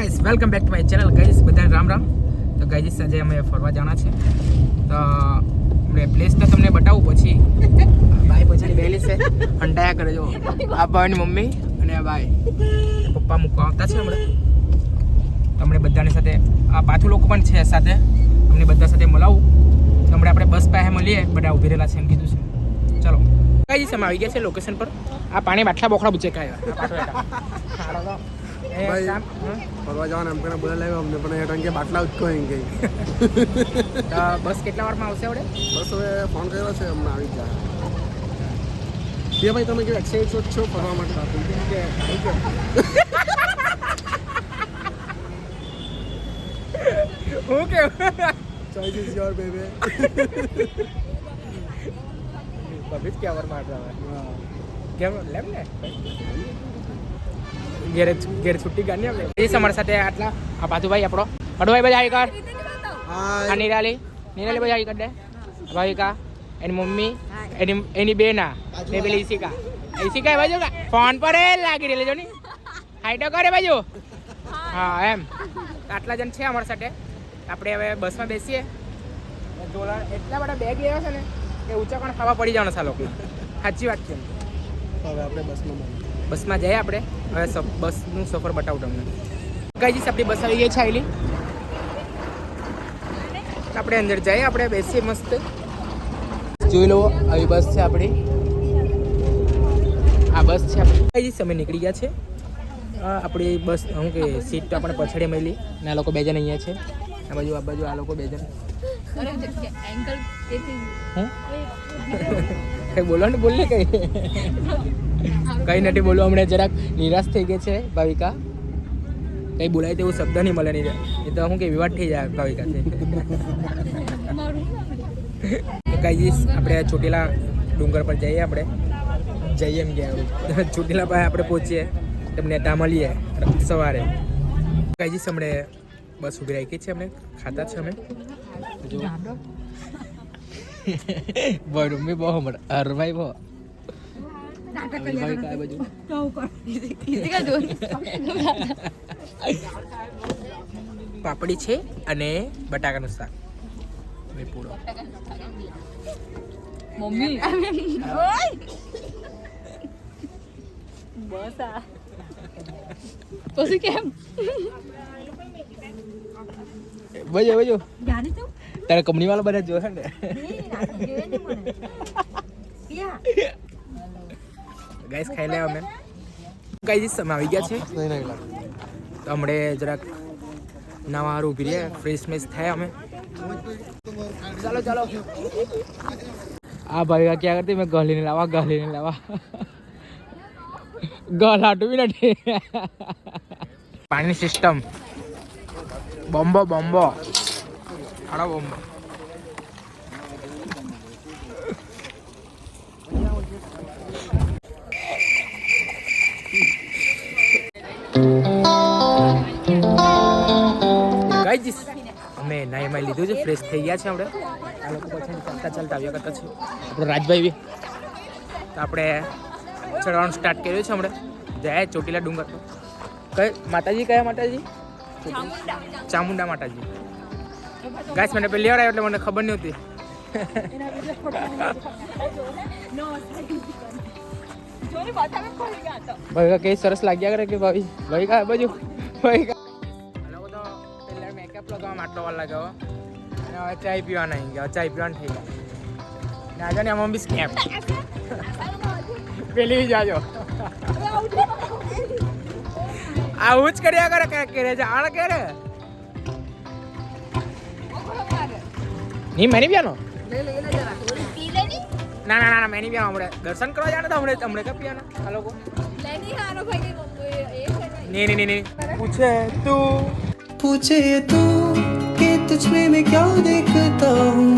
Guys welcome back to my channel guys બધાને રામ રામ. તો guys આજે અમે ફરવા જવાના છે તો આપણે પ્લેસને તમને બતાવું પછી ભાઈ પછાડી બેલી છે હંટાયા કરે જો આ ભાઈની મમ્મી અને આ ભાઈ પપ્પા મૂકવા આવતા છે હમણાં. તમને બધાની સાથે આ પાછું લોકો પણ છે સાથે અમને બધા સાથે મળાવું. હમણાં આપણે બસ પાસે મળીએ બધા ઉભી રહેલા છે એમ કીધું છે. ચલો ગાઈસ અમે આવી ગયા છે લોકેશન પર. આ પાણી બાટલા બોખડા બુચે કાયા ફરવા જવાના એમ કરીને બોલાવ્યો અમને પણ એ ટંકે બાટલા ઉચકો એમ કહી. બસ કેટલા વારમાં આવશે આપણે? બસ હવે ફોન કર્યો છે હમણાં આવી જાય. કે ભાઈ તમે કેવું એક્સાઇટેડ છો ફરવા માટે? હું કેવું choice is your baby. Public કે અવર માર રહા है કેમ લેમ ને ઘેર છુટ્ટી ગાની આપણે એ સમર સાથે આટલા આ પાથુભાઈ આપણો અડવાઈ બધા આવી કર આ નિરાલી બધા આવી કર દે ભાવિકા એની મમ્મી એની બેના ને પેલી ઈશિકા બાજુ ફોન પર લાગી રહેલી જો ની હાઈટો કરે બાજુ હા એમ આટલા જણ છે અમારા સાથે. આપણે હવે બસમાં બેસીએ. ડોલર એટલા બધા બેગ લેવા છે ને એ ઊંચા પણ ખાવા પડી જવાના છે લોકો. સાચી વાત છે. હવે આપણે બસમાં જઈએ આપણે. હવે બસનું સફર બતાવું તમને. કઈ જઈશ આપણી બસ આવી ગઈ છે આવેલી. આપણે અંદર જઈએ આપણે બેસીએ મસ્ત. જોઈ લો આવી બસ છે આપણી. આ બસ છે આપણી. કઈ જઈશ અમે નીકળી ગયા છે. આપણી બસ શું કે સીટ તો આપણે પછાડી મળી ને આ લોકો બે જણ અહીંયા છે. આ બાજુ આ લોકો બે જણ. કઈ બોલો ને બોલ ને કઈ નથી બોલવું. હમણાં જરાક નિરાશ થઈ ગઈ છે ભાવિકા. કઈ બોલાય તેવું શબ્દ નહીં મળે નહીં એ તો શું કે વિવાદ થઈ જાય ભાવિકાથી. કઈ જઈશ આપણે ચોટીલા ડુંગર પર જઈએ. આપણે જઈએ એમ ગયા ચોટીલા પાસે આપણે પહોંચીએ તમને ત્યાં મળીએ સવારે. કઈ જઈશ હમણે બસ ઉભી રાખી છે. અમને ખાતા છે અમે ભાઈ મમ્મી બહુ હમણાં હરભાઈ બહુ પાપડી છે અને બટાકાનું શાક પૂરો. મમ્મી બસ આ પછી કેમ બજો તારે કંપની વાળા બધા જોશે ને. ગાઈસ ખાઈ લે અમે. ગાઈસ અમે આવી ગયા છે તો હમણે જરાક નવા હારું ઉભી રહે ફ્રેશ મેશ થાય અમે. ચાલો આ ભાઈ ક્યાં કરતી મેં ગલીને લાવા ગલ હાટું બી નથી. પાણી સિસ્ટમ બોમ્બો હાડો બોમ્બો. ગાઈસ અમે નાઈમાં લીધું છે ફ્રેશ થઈ ગયા છે આપણે. આ લોકો પછી ચાલતા આવ્યા કરતા છે. આપણો રાજભાઈ બી તો આપણે ચડવાનું સ્ટાર્ટ કર્યું છે હમણાં. જાય ચોટીલા ડુંગર કઈ માતાજી કયા માતાજી? ચામુંડા માતાજી. ગાઈસ મને પેલી વાર આવ્યો એટલે મને ખબર નહીં હતી. ભાઈ કઈ સરસ લાગ્યા કરે કે ભાઈ કા બાજુ ભાઈ કા લોકો તો પેલા મેકઅપ લગાવવા આટલો વાર લાગ્યો અને હવે ચાય પીવાના આવી ગયા. ચાય પીવાનું થઈ ગયા ને આજે ને આમાં બી સ્કેપ પેલી જાજો આવું જ કર્યા કરે કાંઈક કરે છે આળ કરે નહીં. મેની પિયાનો ના મેની પિયા હમણે દર્શન કરવા જાણે તો હમણે ક્યાં પિયાના આ લોકો નહીં पूछे तू कि तुझ में मैं क्या देखता हूँ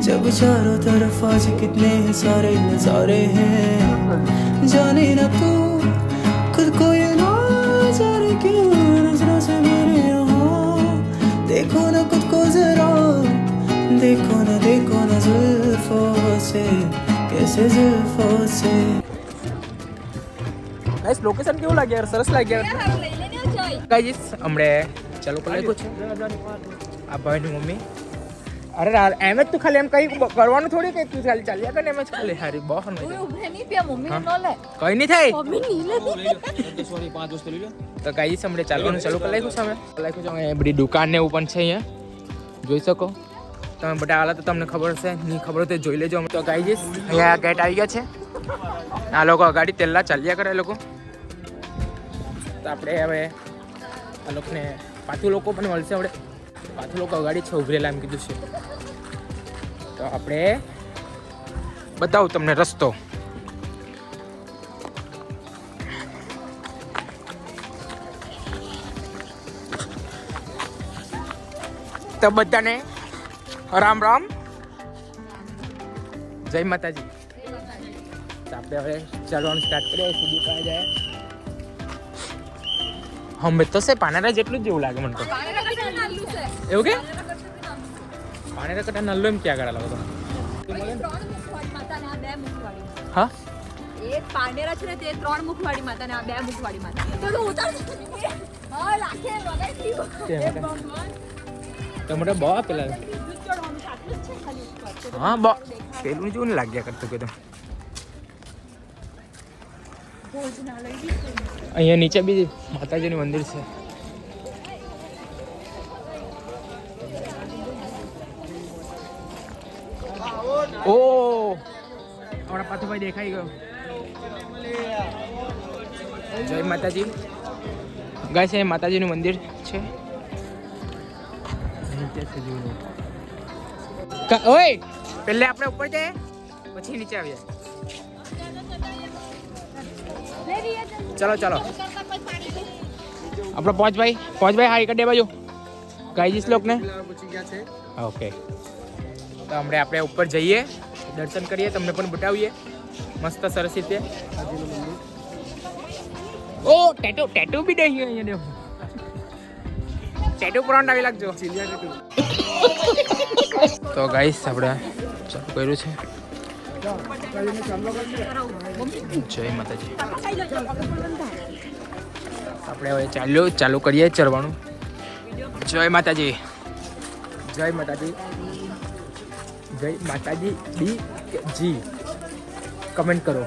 जब चारों तरफ आज कितने सारे नजारे हैं जाने ना तू खुद को ये ना जाने क्यों नजरों से मेरे यहाँ देखो ना खुद को जरा देखो ना जुल्फों से कैसे जुल्फों से. ગાઈસ લોકેશન કેવું લાગે યાર? સરસ લાગે યાર. ગાઈસ હમણે ચાલુ કરી નાખ્યું છે આ ભાઈની મમ્મી. અરે એમ જ તું ખાલી એમ કઈ કરવાનું થોડી કે તું ખાલી ચાલ્યા કર ને એમ જ ખાલી હારી બહુ તું ઉભે નહીં પે મમ્મી નો લે કઈ નહીં થાય. મમ્મી નહીં લે સોરી 5 વસ્તુ લઈ લો. તો ગાઈસ હમણે ચાલવાનું ચાલુ કરી નાખ્યું છે અમે. લખ્યું છે અહીંયા બધી દુકાન ને એવું પણ છે અહીંયા જોઈ શકો તમે. બધા હાલા તો તમને ખબર હશે, નહીં ખબર હોય તો જોઈ લેજો. તો ગાઈસ અહીંયા ગેટ આવી ગયા છે. આ લોકો ગાડી તેલા ચાલ્યા કરે લોકો. તો આપણે હવે આ લોકોને પાછું લોકો પણ મળશે. આપણે પાછું લોકો ગાડી છે ઉભરેલા એમ કીધું છે. તો આપણે બતાવું તમને રસ્તો. તો બધાને રામ રામ, જય માતાજી. તો આપણે હવે ચાલવાનું સ્ટાર્ટ કરીએ. સુધી પાસે જાય હમે તો છે પાનેરા જેટલું જ જેવું લાગે મને તો. એવું કે પાનેરા કરતા નલ્લો એમ ક્યાં કરા લાગો હા એ પાંડેરા છે ને તે 3 મુખવાડી માતા ને આ 2 મુખવાડી માતા. તો ઉતાર હા રાખે લગાઈ દીધું. તો મોટા બહુ પેલા હા બહુ પેલું જેવું ને લાગ્યા કરતું કે તો. અહીંયા નીચે બી માતાજીનું મંદિર છે. ઓ આપણા પાથુભાઈ દેખાઈ ગયો. જય માતાજી. ગાય છે માતાજીનું મંદિર છે. ઓય પહેલે આપણે ઉપર જઈએ પછી નીચે આવીએ. ચલો ચલો આપણો પહોંચભાઈ હાઈ કરી દે બાજુ ગાઈજીસ લોકને. પૂછી ગયા છે. ઓકે તો હમણાં આપણે ઉપર જઈએ, દર્શન કરીએ, તમને પણ બતાવીએ મસ્ત સરસ રીતે. ઓ ટેટુ બી દઈ અહીંયા દેખો. ટેટુ પ્રોન્ટ આવી લાગજો. તો ગાઈસ આપણે ચાલુ કર્યું છે. જય માતાજી. આપણે હવે ચાલુ કરીએ ચડવાનું. જય માતાજી. જય માતાજી. જય માતાજી ડી જી કમેન્ટ કરો.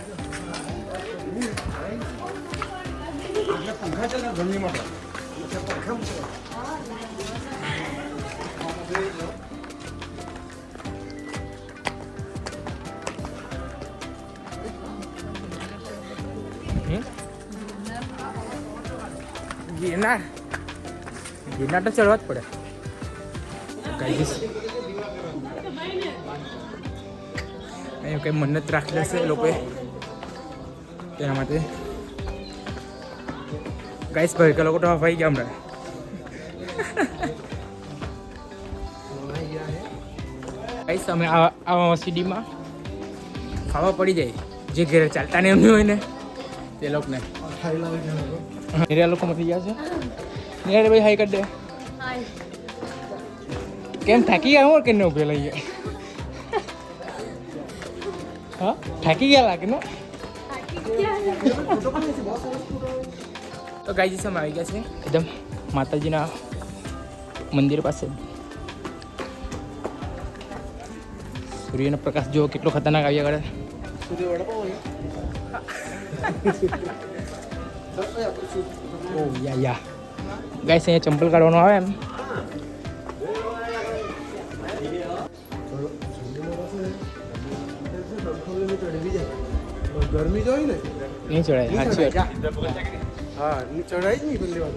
ગિરનાર તો ચડવા જ પડે. અહીં કંઈ મન્નત રાખેલી હશે એ લોકોએ તેના માટે. ગાઈસ ભાઈ કે લોકો તો હવાઈ ગયા હમણાં. ગાઈસ અમે આવા સીડીમાં ખાવા પડી જાય જે ઘરે ચાલતા ને એમની હોય ને તે લોકોને. નિર્યા લોકો મળી ગયા છે. નિર્યા ભાઈ હાઈ કરી દે. કેમ થાકી ગયા હું કે ન ઉભે લઈ ગયા? હા થાકી ગયા લાગે ને. તો ગાઈજી સમય આવી ગયા છે એકદમ માતાજીના મંદિર પાસે. સૂર્યનો પ્રકાશ જો કેટલો ખતરનાક આવ્યા કરે. ઓ યા ગાઈસ અહીંયા ચંપલ કાઢવાનું આવે એમ. ગરમી જોઈ ને નહીં ચડાય. સાચી વાત. હા ચડાય જ નહીં પહેલી વાર.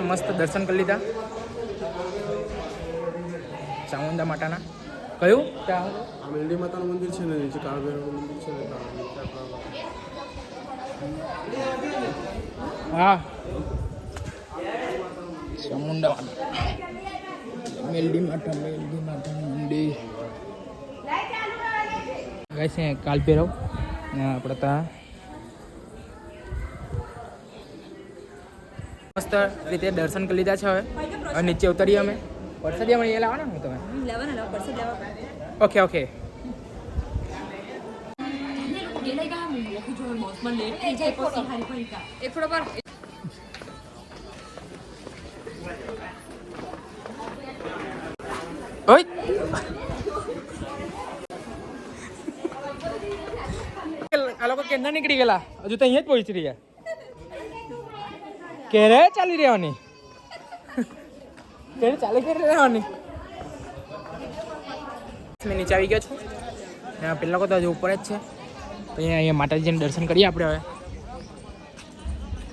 મસ્ત દર્શન કરી લીધા. ચામુંડા માતાના કયું ત્યાં આ મેલડી માતાનું મંદિર છે ને નીચે કાળભૈરવનું મંદિર છે ને હા ચામુંડા માતા મેલડી માતા મંદિર ગાઈસ અહીંયા કાળભૈરવ ને આપણે ત્યાં મસ્ત રીતે દર્શન કરી લીધા છે હવે નીચે ઉતરીએ અમે પરસાદી અમે એ લાવવાના હું તમે ઓકે ઓકે ઓય આ લોકો કેન્દ્ર નીકળી ગયેલા હજુ તો અહીંયા જ પહોંચી રહ્યા કેરે ચાલી રહેવાની કેરે ચાલી કરી રહેવાની મેં નીચે આવી ગયો છું ને પેલા લોકો તો હજુ ઉપર જ છે તો અહીંયા માતાજીને દર્શન કરીએ આપણે હવે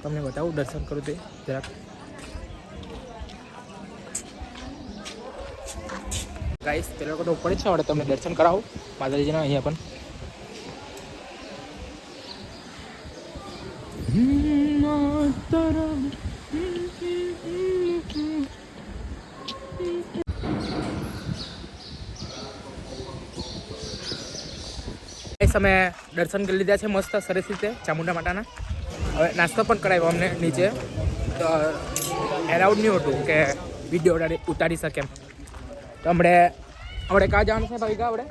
તમને બતાવું દર્શન કરું તે જરાક ગાઈસ પેલા લોકો તો ઉપર જ છે હવે તમને દર્શન કરાવું માતાજીના અહીંયા પણ અમે દર્શન કરી લીધા છે મસ્ત સરસ રીતે ચામુંડા માતાના હવે નાસ્તો પણ કરાવ્યો અમને નીચે તો એલાઉડ નહીં હતું કે વિડીયો ઉતારી શકે એમ તો આપણે ક્યાં જવાનું છે ભાઈ આપણે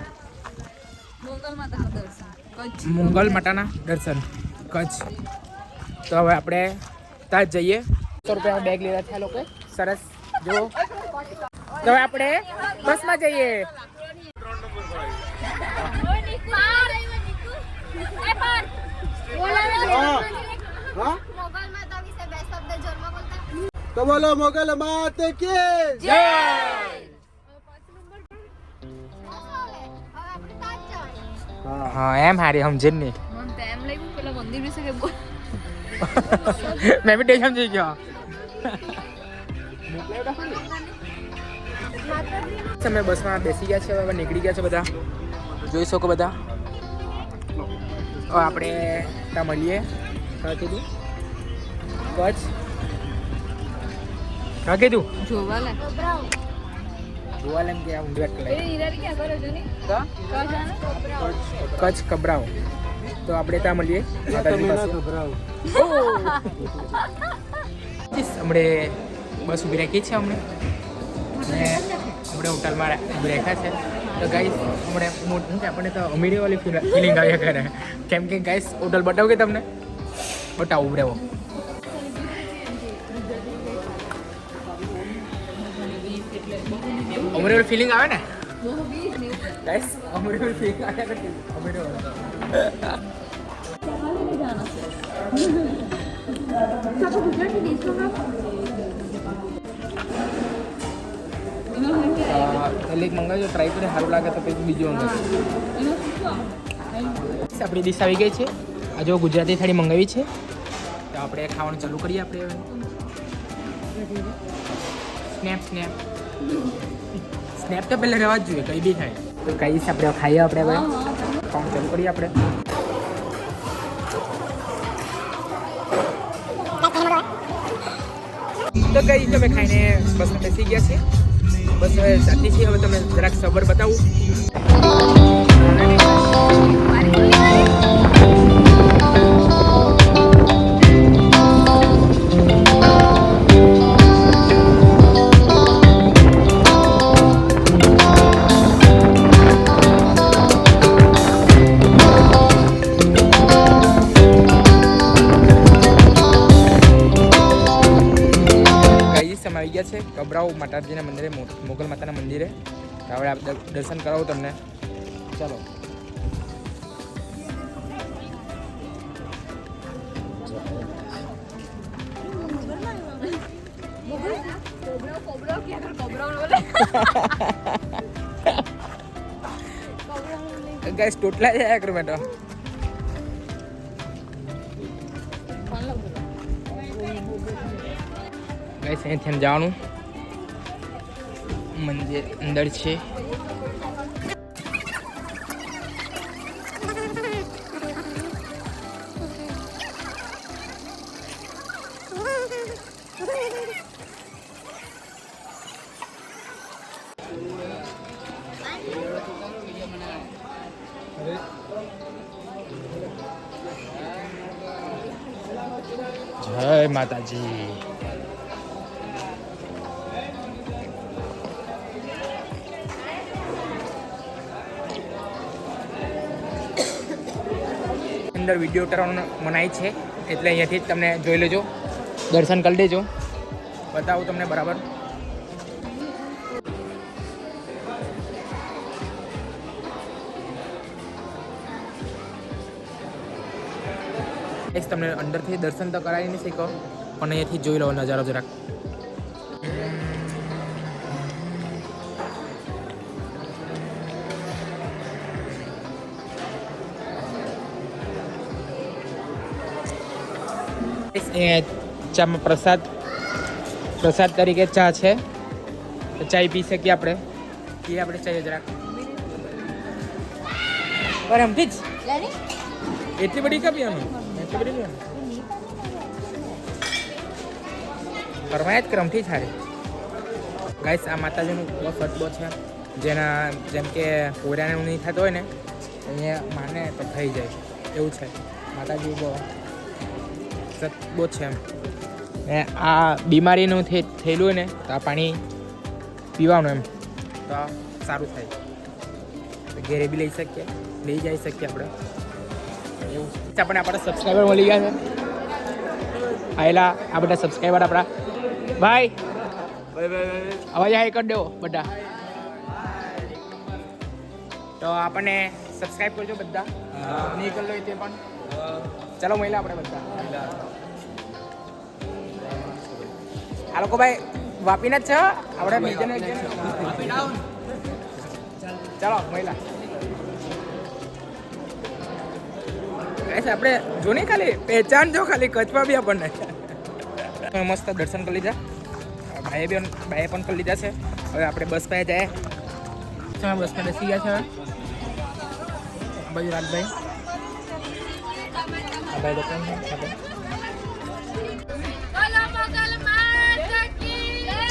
મંગલ માતાના દર્શન કચ્છ તો હવે આપણે ત્યાં જ જઈએ 100 રૂપિયામાં બેગ લીધા છે આ લોકો સરસ જો તો હવે આપણે બસમાં જઈએ તો બોલો મોગલ માત કી જય હા એમ હારી સમજે જ નહીં મેં બી ટેન્શન થઈ ગયો અમે બસમાં બેસી ગયા છે હવે નીકળી ગયા છે બધા જોઈ શકો બધા હવે આપણે ત્યાં મળીએ કાં કીધું કચ્છ કાં કીધું જોવા લાગ ગયા ઊંધવાટ કચ્છ કબરાવ તો આપણે ત્યાં મળીએ માતાજી પાસે હમણે બસ ઊભી રાખી છે અમને ને આપણે હોટલમાં ઊભી રાખ્યા છે તો ગાઈસ હમણે શું કે આપણને તો અમીરી વાળી ફિલિંગ આવ્યા કરે કેમ કે ગાઈસ હોટલ બતાવું કે તમને બતાવું રહેવો અમીરી વાળી ફિલિંગ આવે ને ગાઈસ અમીરી વાળી ફિલિંગ આવ્યા કરે અમીરી એટલે એક મંગાવ્યો ટ્રાય કરીને સારું લાગે તો પછી બીજું મંગાવ્યું આપણી ડીશ આવી ગઈ છે આ જો ગુજરાતી થાળી મંગાવી છે તો આપણે ખાવાનું ચાલુ કરીએ આપણે સ્નેપ તો પહેલાં રહેવા જ જોઈએ કંઈ બી થાય તો કહીશ આપણે ખાઈએ આપણે હવે ખાવાનું ચાલુ કરીએ આપણે તો કઈ તમે ખાઈને બસમાં બેસી ગયા છે બસ હવે જાતી છે હવે તમે જરાક સબર બતાવું આવી ગયા છે કબરાવ માતાજીના મંદિરે મોગલ માતાના મંદિરે હવે આપણે દર્શન કરાવું તમને ચાલો ગાઈસ ટોટલા જાય કરું મેં તો ગાઈસ અહીંથી જવાનું મંદિર અંદર છે. જય માતાજી. અંદર વિડીયો ઉતારવાનું મનાઈ છે એટલે અહીંયાથી જ તમને જોઈ લેજો, દર્શન કરી લેજો, બતાવું તમને બરાબર. તમને અંદરથી દર્શન તો કરાવી નહીં શીખો, પણ અહીંયાથી જોઈ લો નજારો જરાક. ચામાં પ્રસાદ તરીકે ચા છે, તો ચા પી શકીએ આપણે. પીએ આપણે ચા જરાક બરામથી જ. એટલી બધી કાં પીવાનું? એટલી બધી પીવાનું ફરમાયા જ ક્રમથી સારી. ગાઈસ આ માતાજીનું સતબો છે, જેના જેમ કે પોરાનું નહીં થતું હોય ને અહીંયા માને તો થઈ જાય એવું છે. માતાજી બહુ સતબો છે એમ. ને આ બીમારીનું થયેલું હોય ને તો આ પાણી પીવાનું એમ તો સારું થાય. ઘેરે બી લઈ શકીએ, લઈ જઈ શકીએ આપણે એવું. આપણે આપણા સબસ્ક્રાઈબર મળી ગયા છે. આવેલા આ બધા સબસ્ક્રાઈબર આપણા ભાઈ અવાજ હાઈ કરી દેવો બધા. તો આપણને સબસ્ક્રાઈબ કરજો બધા, નહીં કરી લો તે પણ. ચાલો મહિલા આપણે બધા. આ લોકો ભાઈ વાપીના જ છે, આપણે બીજાને ચાલો મહિલા. આપણે જો નહીં ખાલી પહેચાન જો ખાલી કચ્છમાં બી આપણને મસ્ત દર્શન કરી લીધા. ભાઈએ પણ કરી લીધા છે. હવે આપણે બસ પાસે જાય. બસમાં બેસી ગયા છે. હવે બાજુ રાજભાઈ ભાઈ દુકાન છે.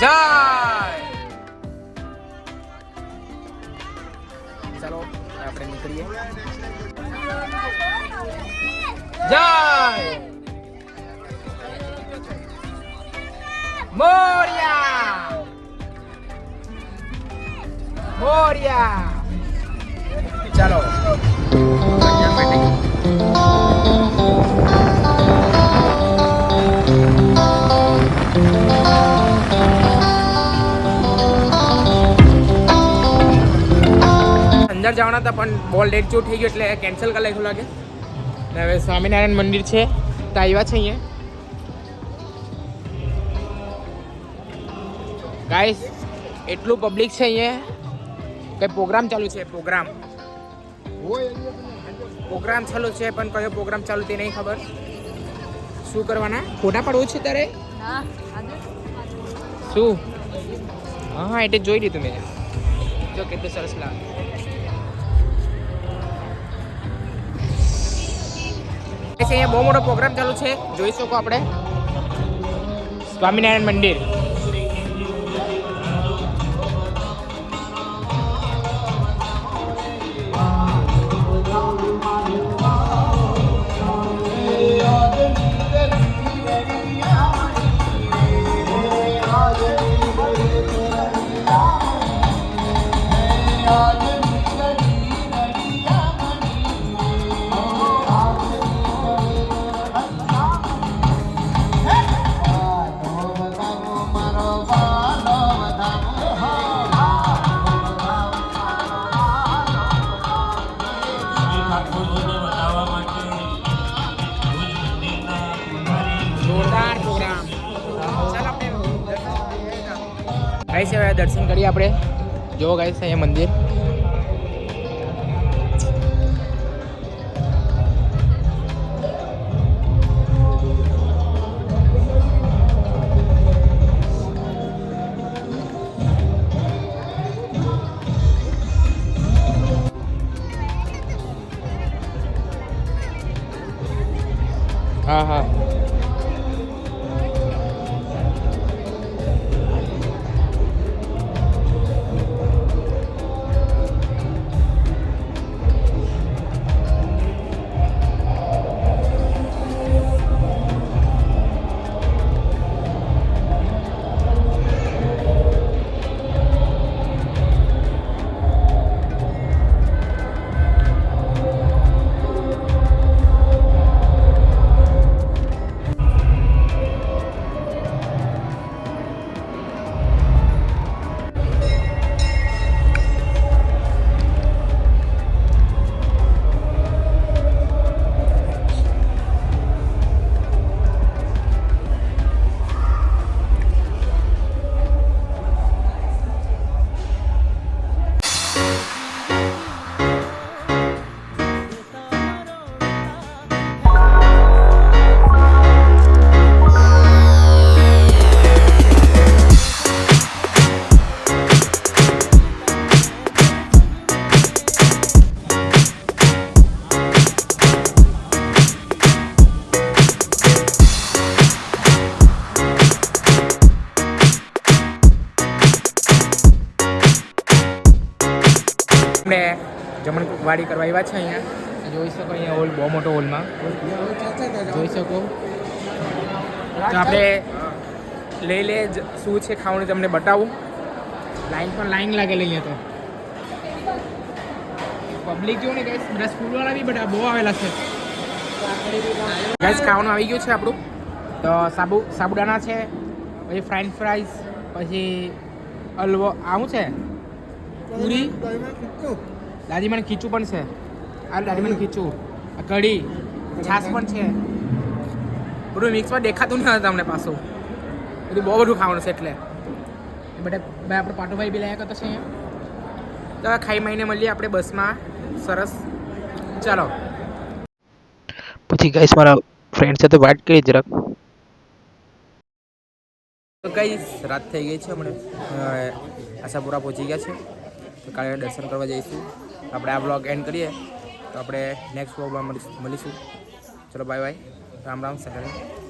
જય. ચાલો આપણે નીકળીએ. જય મોરિયા મોરિયા. ચાલો અંદર જવાના હતા પણ બોલ ડેટ જો થઈ ગયો એટલે કેન્સલ કરી નાખ્યું લાગે. હવે સ્વામિનારાયણ મંદિર છે તો આવ્યા છે અહીંયા. ગાઈસ એટલું પબ્લિક છે અહીંયા. કઈ પ્રોગ્રામ ચાલુ છે. પ્રોગ્રામ ચાલુ છે પણ કયો પ્રોગ્રામ ચાલુ તે નહીં ખબર. શું કરવાના? ફોટા પાડવું છે તારે? શું? હા એટલે જોઈ લીધું મેં. જો કેટલું સરસ લાગે. અહીંયા બહુ મોટો પ્રોગ્રામ ચાલુ છે, જોઈ શકો આપણે. સ્વામિનારાયણ મંદિર. ગાઈસ હવે દર્શન કરીએ આપણે. જો ગાઈસ અહીંયા મંદિર. હા હા આપણે જમણવાડી કરવા આવ્યા છે અહીંયા જોઈ શકો અહીંયા હોલ બહુ મોટો હોલમાં જોઈ શકો તો આપણે લઈ લે શું છે ખાવાનું તમને બતાવું લાઈન લાગેલી અહીંયા તો પબ્લિક જો ને ગાઈસ બધા સ્કૂલવાળા બી બધા બહુ આવેલા છે ગાઈસ ખાવાનું આવી ગયું છે આપણું તો સાબુદાણા છે પછી ફ્રેન્ચ ફ્રાઈઝ પછી હલવો આવું છે પૂરી દાદીમાનું ખીચું પણ છે આ દાદીમાનું ખીચું આ કઢી છાશ પણ છે બધું મિક્સમાં દેખાતું નહીં હતું તમને પાછું બધું બહુ બધું ખાવાનું છે એટલે બધા ભાઈ આપણે પાટોભાઈ બી લાયા કરતા છે અહીંયા તો હવે ખાઈ માઈને મળીએ આપણે બસમાં સરસ ચાલો પછી ગાઈસ મારા ફ્રેન્ડ સાથે વાત કરી જરાક. તો ગાઈસ રાત થઈ ગઈ છે હમણાં આશાપુરા પહોંચી ગયા છે તો કાલે દર્શન કરવા જઈશું આપણે આ બ્લોગ એન્ડ કરીએ તો આપણે નેક્સ્ટ બ્લોગમાં મળીશું ચલો bye bye Ram Ram sir.